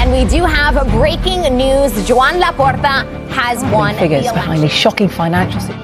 And we do have breaking news. Joan Laporta has won the figures election. behind the shocking financial situation.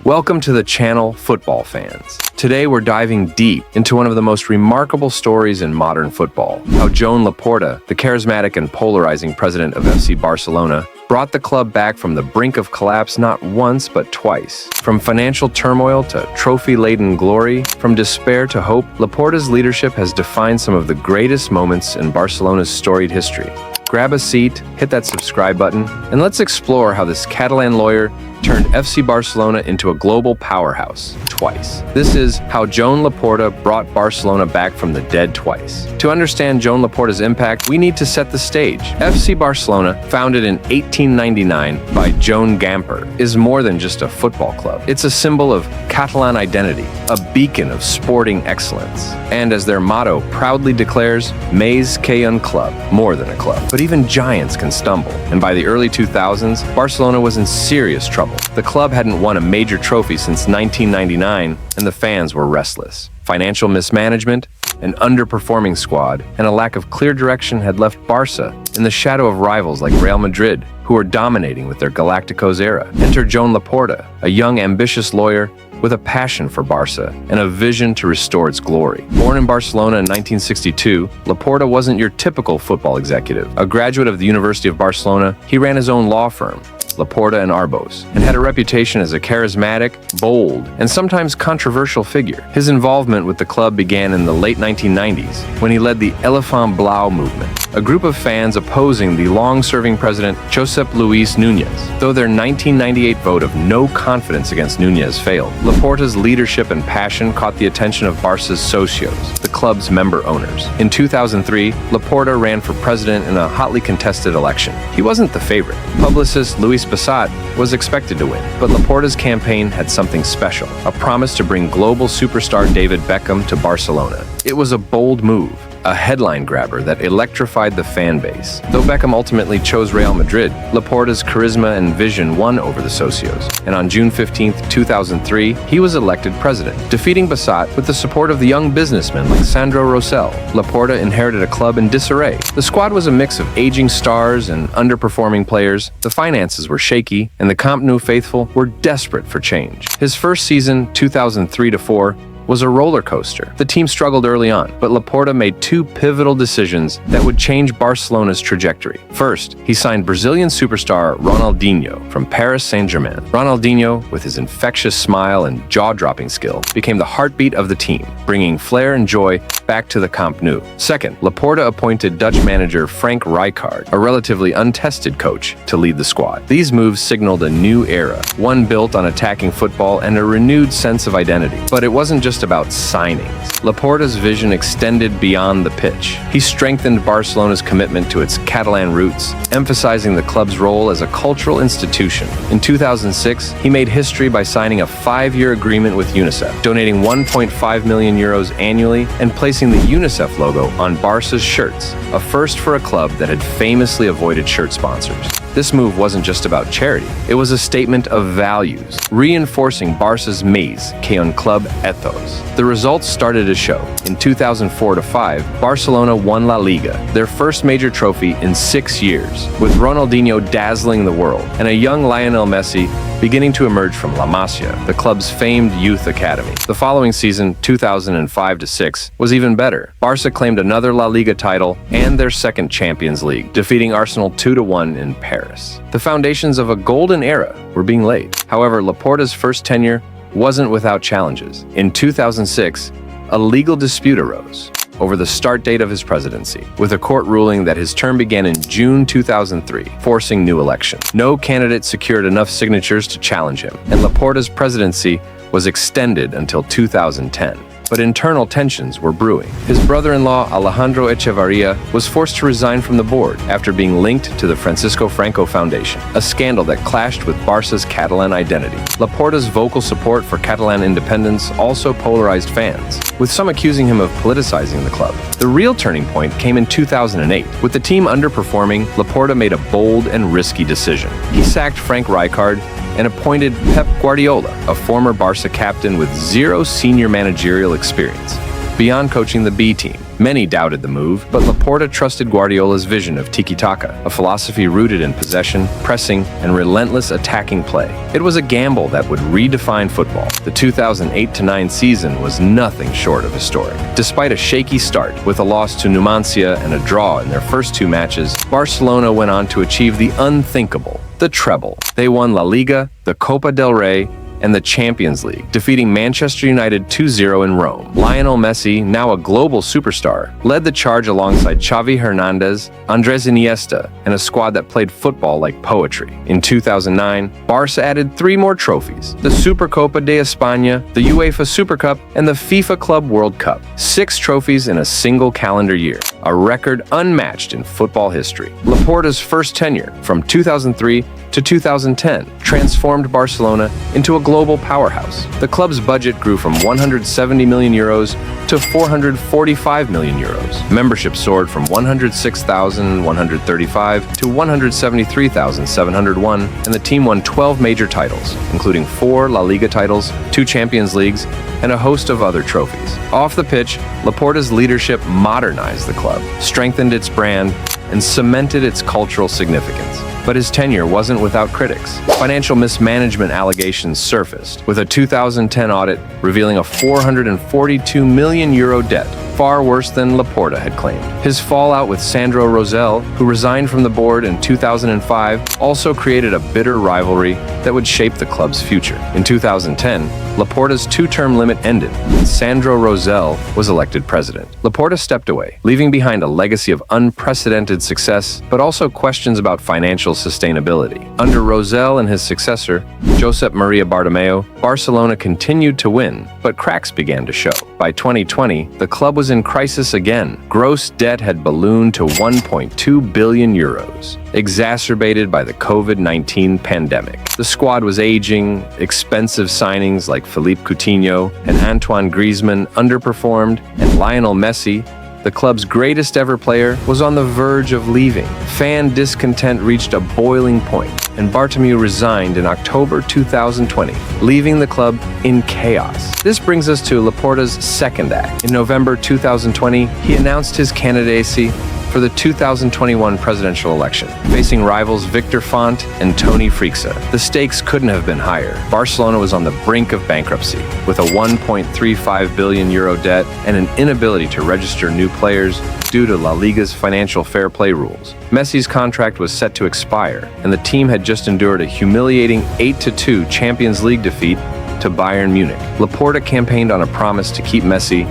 Welcome to the channel, football fans. Today we're diving deep into one of the most remarkable stories in modern football, how Joan Laporta, the charismatic and polarizing president of FC Barcelona, brought the club back from the brink of collapse not once but twice. From financial turmoil to trophy-laden glory, from despair to hope, Laporta's leadership has defined some of the greatest moments in Barcelona's storied history. Grab a seat, hit that subscribe button, and let's explore how this Catalan lawyer turned FC Barcelona into a global powerhouse twice. This is how Joan Laporta brought Barcelona back from the dead twice. To understand Joan Laporta's impact, we need to set the stage. FC Barcelona, founded in 1899 by Joan Gamper, is more than just a football club. It's a symbol of Catalan identity, a beacon of sporting excellence. And as their motto proudly declares, Més que un club, more than a club. But even giants can stumble. And by the early 2000s, Barcelona was in serious trouble. The club hadn't won a major trophy since 1999, and the fans were restless. Financial mismanagement, an underperforming squad, and a lack of clear direction had left Barça in the shadow of rivals like Real Madrid, who were dominating with their Galacticos era. Enter Joan Laporta, a young, ambitious lawyer with a passion for Barça and a vision to restore its glory. Born in Barcelona in 1962, Laporta wasn't your typical football executive. A graduate of the University of Barcelona, he ran his own law firm, Laporta and Arbós, and had a reputation as a charismatic, bold, and sometimes controversial figure. His involvement with the club began in the late 1990s when he led the Elefant Blau movement, a group of fans opposing the long-serving president Josep Luis Núñez. Though their 1998 vote of no confidence against Núñez failed, Laporta's leadership and passion caught the attention of Barça's socios, the club's member owners. In 2003, Laporta ran for president in a hotly contested election. He wasn't the favorite. Publicist Luis Bassat was expected to win, but Laporta's campaign had something special, a promise to bring global superstar David Beckham to Barcelona. It was a bold move, a headline grabber that electrified the fan base. Though Beckham ultimately chose Real Madrid, Laporta's charisma and vision won over the socios, and on June 15, 2003, he was elected president, defeating Bassat with the support of the young businessmen like Sandro Rosell. Laporta inherited a club in disarray. The squad was a mix of aging stars and underperforming players, the finances were shaky, and the Camp Nou faithful were desperate for change. His first season, 2003-04, was a roller coaster. The team struggled early on, but Laporta made two pivotal decisions that would change Barcelona's trajectory. First, he signed Brazilian superstar Ronaldinho from Paris Saint-Germain. Ronaldinho, with his infectious smile and jaw-dropping skill, became the heartbeat of the team, bringing flair and joy back to the Camp Nou. Second, Laporta appointed Dutch manager Frank Rijkaard, a relatively untested coach, to lead the squad. These moves signaled a new era, one built on attacking football and a renewed sense of identity. But it wasn't just about signings. Laporta's vision extended beyond the pitch. He strengthened Barcelona's commitment to its Catalan roots, emphasizing the club's role as a cultural institution. In 2006, he made history by signing a 5-year agreement with UNICEF, donating 1.5 million euros annually and placing the UNICEF logo on Barca's shirts, a first for a club that had famously avoided shirt sponsors. This move wasn't just about charity, it was a statement of values, reinforcing Barca's Més que un club ethos. The results started to show. In 2004-05, Barcelona won La Liga, their first major trophy in 6 years, with Ronaldinho dazzling the world, and a young Lionel Messi beginning to emerge from La Masia, the club's famed youth academy. The following season, 2005-06, was even better. Barça claimed another La Liga title and their second Champions League, defeating Arsenal 2-1 in Paris. The foundations of a golden era were being laid. However, Laporta's first tenure wasn't without challenges. In 2006, a legal dispute arose over the start date of his presidency, with a court ruling that his term began in June 2003, forcing new elections. No candidate secured enough signatures to challenge him, and Laporta's presidency was extended until 2010. But internal tensions were brewing. His brother-in-law, Alejandro Echevarria, was forced to resign from the board after being linked to the Francisco Franco Foundation, a scandal that clashed with Barca's Catalan identity. Laporta's vocal support for Catalan independence also polarized fans, with some accusing him of politicizing the club. The real turning point came in 2008. With the team underperforming, Laporta made a bold and risky decision. He sacked Frank Rijkaard and appointed Pep Guardiola, a former Barça captain with zero senior managerial experience. Beyond coaching the B team, many doubted the move, but Laporta trusted Guardiola's vision of tiki-taka, a philosophy rooted in possession, pressing, and relentless attacking play. It was a gamble that would redefine football. The 2008-09 season was nothing short of historic. Despite a shaky start, with a loss to Masia and a draw in their first two matches, Barcelona went on to achieve the unthinkable, the treble. They won La Liga, the Copa del Rey, and the Champions League, defeating Manchester United 2-0 in Rome. Lionel Messi, now a global superstar, led the charge alongside Xavi Hernandez, Andres Iniesta, and a squad that played football like poetry. In 2009, Barça added 3 more trophies: the Supercopa de España, the UEFA Super Cup, and the FIFA Club World Cup. 6 trophies in a single calendar year, a record unmatched in football history. Laporta's first tenure, from 2003 to 2010, transformed Barcelona into a global powerhouse. The club's budget grew from 170 million euros to 445 million euros. Membership soared from 106,135 to 173,701, and the team won 12 major titles, including 4 La Liga titles, 2 Champions Leagues, and a host of other trophies. Off the pitch, Laporta's leadership modernized the club, strengthened its brand, and cemented its cultural significance. But his tenure wasn't without critics. Financial mismanagement allegations surfaced, with a 2010 audit revealing a 442 million euro debt, far worse than Laporta had claimed. His fallout with Sandro Rosell, who resigned from the board in 2005, also created a bitter rivalry that would shape the club's future. In 2010, Laporta's 2-term limit ended, and Sandro Rosell was elected president. Laporta stepped away, leaving behind a legacy of unprecedented success, but also questions about financial sustainability. Under Rosell and his successor, Josep Maria Bartomeu, Barcelona continued to win, but cracks began to show. By 2020, the club was in crisis again. Gross debt had ballooned to 1.2 billion euros, exacerbated by the COVID-19 pandemic. The squad was aging, expensive signings like Philippe Coutinho and Antoine Griezmann underperformed, and Lionel Messi, the club's greatest ever player, was on the verge of leaving. Fan discontent reached a boiling point, and Bartomeu resigned in October 2020, leaving the club in chaos. This brings us to Laporta's second act. In November 2020, he announced his candidacy for the 2021 presidential election, facing rivals Victor Font and Toni Frixa. The stakes couldn't have been higher. Barcelona was on the brink of bankruptcy, with a 1.35 billion euro debt and an inability to register new players due to La Liga's financial fair play rules. Messi's contract was set to expire, and the team had just endured a humiliating 8-2 Champions League defeat to Bayern Munich. Laporta campaigned on a promise to keep Messi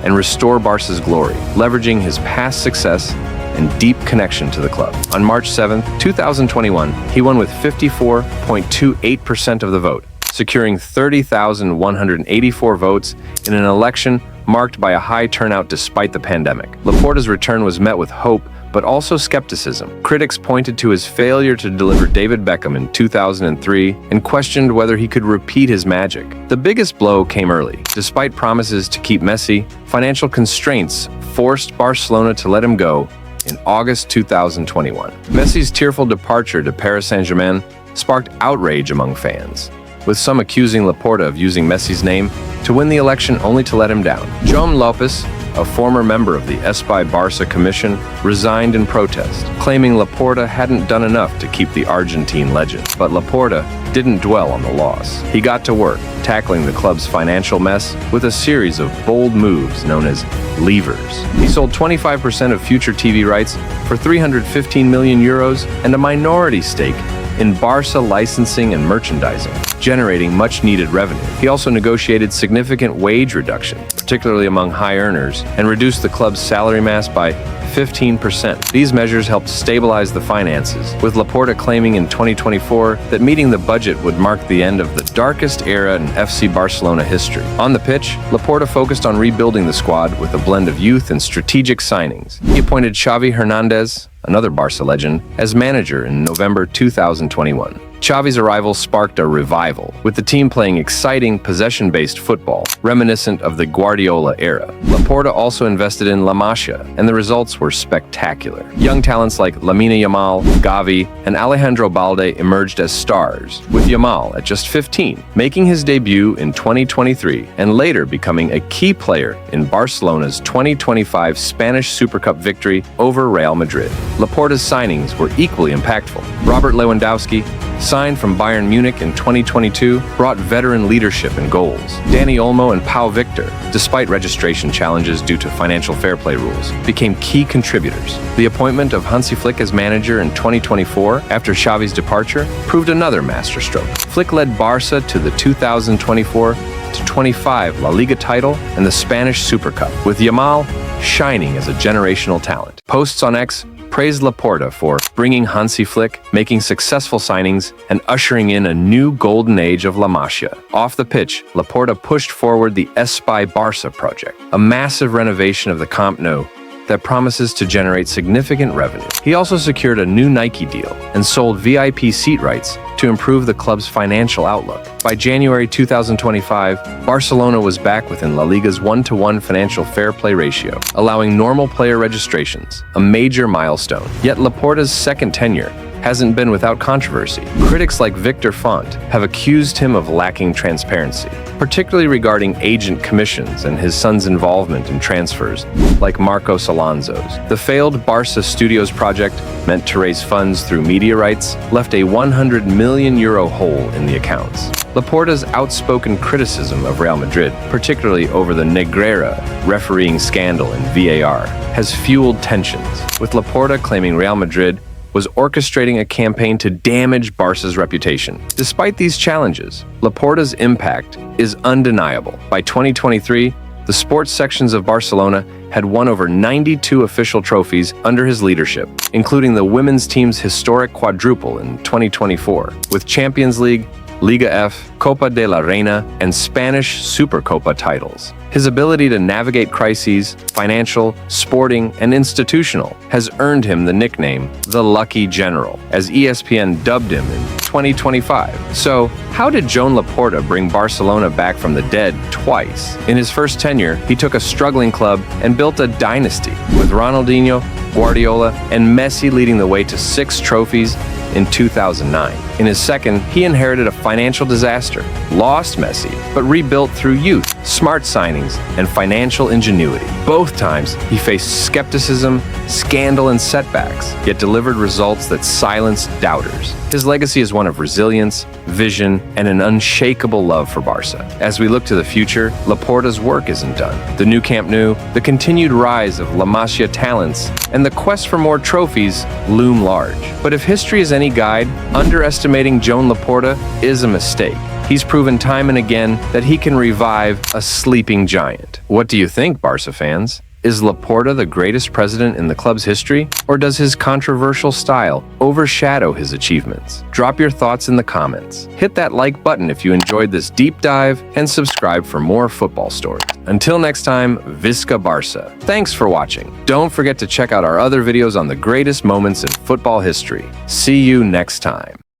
and restore Barca's glory, leveraging his past success and deep connection to the club. On March 7, 2021, he won with 54.28% of the vote, securing 30,184 votes in an election marked by a high turnout despite the pandemic. Laporta's return was met with hope, but also skepticism. Critics pointed to his failure to deliver David Beckham in 2003 and questioned whether he could repeat his magic. The biggest blow came early. Despite promises to keep Messi, financial constraints forced Barcelona to let him go in August 2021. Messi's tearful departure to Paris Saint-Germain sparked outrage among fans, with some accusing Laporta of using Messi's name to win the election only to let him down. Joan Laporta, a former member of the Espai Barça Commission, resigned in protest, claiming Laporta hadn't done enough to keep the Argentine legend. But Laporta didn't dwell on the loss. He got to work, tackling the club's financial mess with a series of bold moves known as levers. He sold 25% of future TV rights for 315 million euros and a minority stake in Barça licensing and merchandising, generating much-needed revenue. He also negotiated significant wage reduction, particularly among high earners, and reduced the club's salary mass by 15%. These measures helped stabilize the finances, with Laporta claiming in 2024 that meeting the budget would mark the end of the darkest era in FC Barcelona history. On the pitch, Laporta focused on rebuilding the squad with a blend of youth and strategic signings. He appointed Xavi Hernandez, another Barça legend, as manager in November 2021. Xavi's arrival sparked a revival, with the team playing exciting, possession-based football, reminiscent of the Guardiola era. Laporta also invested in La Masia, and the results were spectacular. Young talents like Lamine Yamal, Gavi, and Alejandro Balde emerged as stars, with Yamal at just 15, making his debut in 2023 and later becoming a key player in Barcelona's 2025 Spanish Super Cup victory over Real Madrid. Laporta's signings were equally impactful. Robert Lewandowski, signed from Bayern Munich in 2022, brought veteran leadership and goals. Dani Olmo and Pau Victor, despite registration challenges due to financial fair play rules, became key contributors. The appointment of Hansi Flick as manager in 2024, after Xavi's departure, proved another masterstroke. Flick led Barça to the 2024-25 La Liga title and the Spanish Super Cup, with Yamal shining as a generational talent. Posts on X praised Laporta for bringing Hansi Flick, making successful signings, and ushering in a new golden age of La Masia. Off the pitch, Laporta pushed forward the Espai Barça project, a massive renovation of the Camp Nou that promises to generate significant revenue. He also secured a new Nike deal and sold VIP seat rights to improve the club's financial outlook. By January 2025, Barcelona was back within La Liga's 1-to-1 financial fair play ratio, allowing normal player registrations, a major milestone. Yet Laporta's second tenure hasn't been without controversy. Critics like Victor Font have accused him of lacking transparency, particularly regarding agent commissions and his son's involvement in transfers, like Marcos Alonso's. The failed Barça Studios project, meant to raise funds through media rights, left a €100 million hole in the accounts. Laporta's outspoken criticism of Real Madrid, particularly over the Negreira refereeing scandal in VAR, has fueled tensions, with Laporta claiming Real Madrid was orchestrating a campaign to damage Barca's reputation. Despite these challenges, Laporta's impact is undeniable. By 2023, the sports sections of Barcelona had won over 92 official trophies under his leadership, including the women's team's historic quadruple in 2024, with Champions League, Liga F, Copa de la Reina, and Spanish Supercopa titles. His ability to navigate crises, financial, sporting, and institutional, has earned him the nickname the Lucky General, as ESPN dubbed him in 2025. So, how did Joan Laporta bring Barcelona back from the dead twice? In his first tenure, he took a struggling club and built a dynasty, with Ronaldinho, Guardiola, and Messi leading the way to 6 trophies in 2009. In his second, he inherited a financial disaster, lost Messi, but rebuilt through youth, smart signings, and financial ingenuity. Both times, he faced skepticism, scandal, and setbacks, yet delivered results that silenced doubters. His legacy is one of resilience, vision, and an unshakable love for Barça. As we look to the future, Laporta's work isn't done. The new Camp Nou, the continued rise of La Masia talents, and the quest for more trophies loom large. But if history is any guide, underestimating Joan Laporta is a mistake. He's proven time and again that he can revive a sleeping giant. What do you think, Barça fans? Is Laporta the greatest president in the club's history, or does his controversial style overshadow his achievements? Drop your thoughts in the comments. Hit that like button if you enjoyed this deep dive, and subscribe for more football stories. Until next time, Visca Barça. Thanks for watching. Don't forget to check out our other videos on the greatest moments in football history. See you next time.